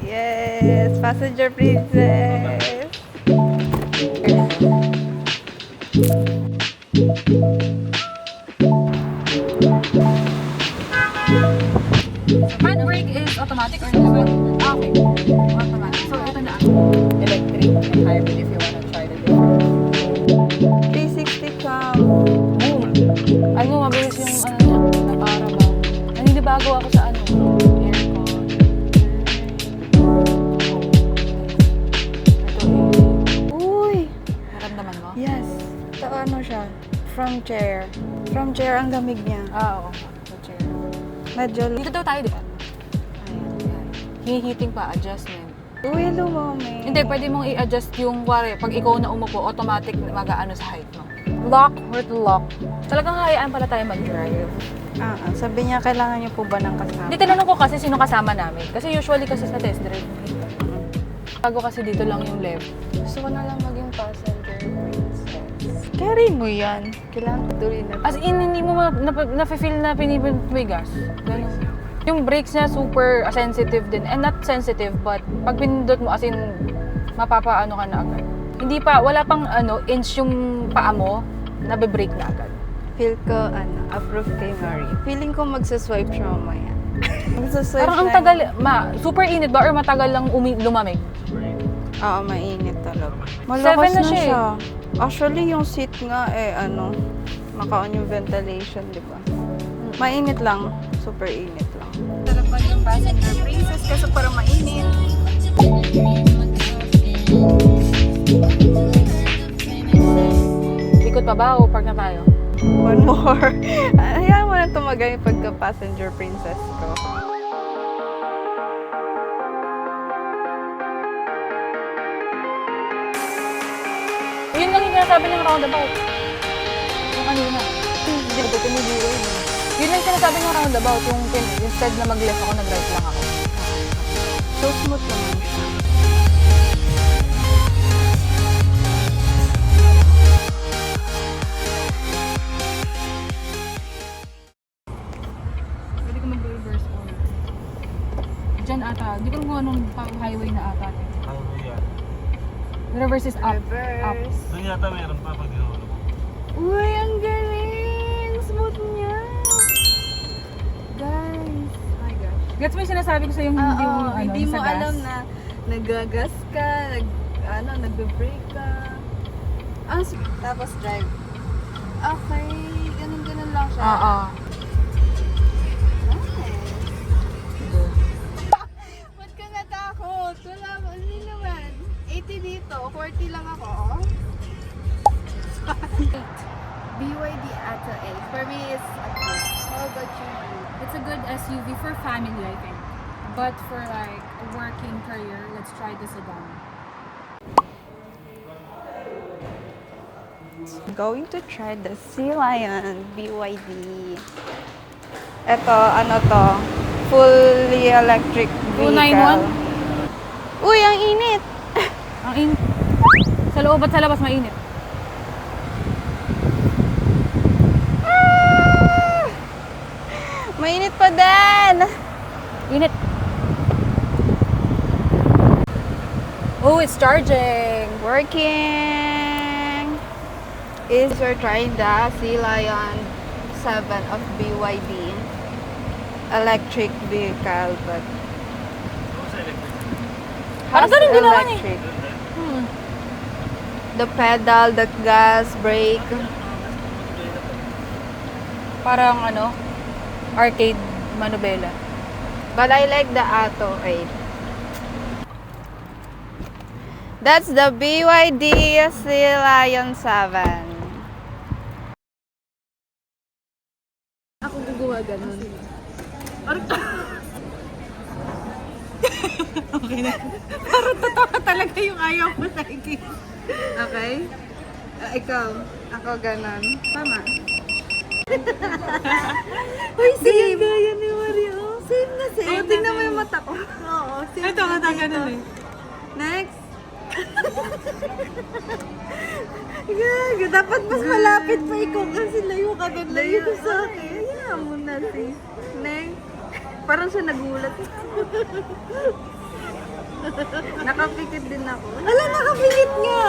Yes, passenger princess. Handbrake is automatic or manual? Okay. Automatic. So, ito na ang electric and hybrid if you wanna try the difference. 360 cam. Boom! Ano, mabilis yung ano niya, na para ba? Naninibago ako sa ano, aircon. Ito Uy! naramdaman mo? Yes. Ito ano siya? From chair. From chair ang lamig niya. Oo. The chair. Medyo... Dito daw tayo, di ba? Ayan. Hinihiting pa, adjustment. Uy, hello, mommy. Hindi, pwede mong i-adjust yung wari. Pag ikaw na umupo, automatic mag-aano sa height mo. Lock or to lock. Talagang hayaan pala tayo mag-drive. Sabi niya, kailangan niyo po ba ng kasama? Hindi, tinanong ko kasi sino kasama namin. Kasi usually kasi sa test drive. Bago kasi dito lang yung left. Gusto ko na lang maging passenger princess. Carry mo yan. Kailangan ko tuloy na. As in, hindi mo na-feel na pinipin may gas. Ganun. Yung brakes niya super sensitive din. And not sensitive, but pag pinindot mo, as in, mapapaano ka na agad. Hindi pa, wala pang inch yung paa mo, nabe-brake na agad. Feel ko, approve kay Marie. Feeling ko magsaswipe siya mamaya. Magsaswipe Parang ang na- tagal, super init ba or matagal lang lumamig? Oo, mainit talaga. Seven na siya eh. Actually, yung seat nga, naka-on yung ventilation, di ba? Mainit lang. Super init lang. Sarap pa yung passenger princess kasi parang mainit. Ikot pa ba o park na tayo? One more. Hayaan mo na tumagal yung pagka-passenger princess ko. Yun lang yung sinasabi ng roundabout. Yung kanina. Hindi ko tinigil yun. Yun lang yung sinasabi ng roundabout. Yung instead na mag-left ako, nag-right lang ako. So smooth naman siya. Pwede ko mag-reverse ko. Diyan ata. Hindi ko kung anong highway na ata. Highway yan. The reverse is up. Up. Reverse. Doon yata meron pa pag ginawala mo. Uy, ang galing! Smooth niya! Guys. Oh my gosh. Gets mo yung sinasabi ko sa'yo, hindi mo, Hindi mo sa gas? alam na nagagas ka, nagbe-brake ka. Tapos drive. Okay, ganun-ganun lang siya. Oo. Nice. Ba't ka natakot? Wala ko, hindi naman. 80 dito, 40 lang ako. BYD Atto 8. For me, it's a good. How about you? It's a good SUV for family, I think. But for like a working career, let's try the sedan. Going to try the Sea Lion BYD. Ito, ano to? Fully electric vehicle. 291? Uy, ang init! Ang init. Sa loob at sa labas, mainit. Mainit pa din! Init. Oh, it's charging. Working! Is we're trying the Sea Lion 7 of BYD. Electric vehicle, but Parang has ganun din naman eh. electric. The pedal, the gas, brake. Parang arcade manubela. But I like the Atto 8. That's the BYD Sea Lion 7. Ako gagawa ganun. Okay na. Parang totoo talaga yung ayaw mo sa ikin. Okay? Ikaw, ako ganun. Tama. Uy, same. Gaya ni Mario. Same na same. Oh, tingnan mo yung mata ko. Oo, same. Ito, ganun eh. Next. Gaga, dapat mas malapit pa ikaw kasi layo ka doon. Layo sa akin. mo na, sis. Neng, parang siya nagulat. Nakapikit din ako. Ala, nakapikit nga!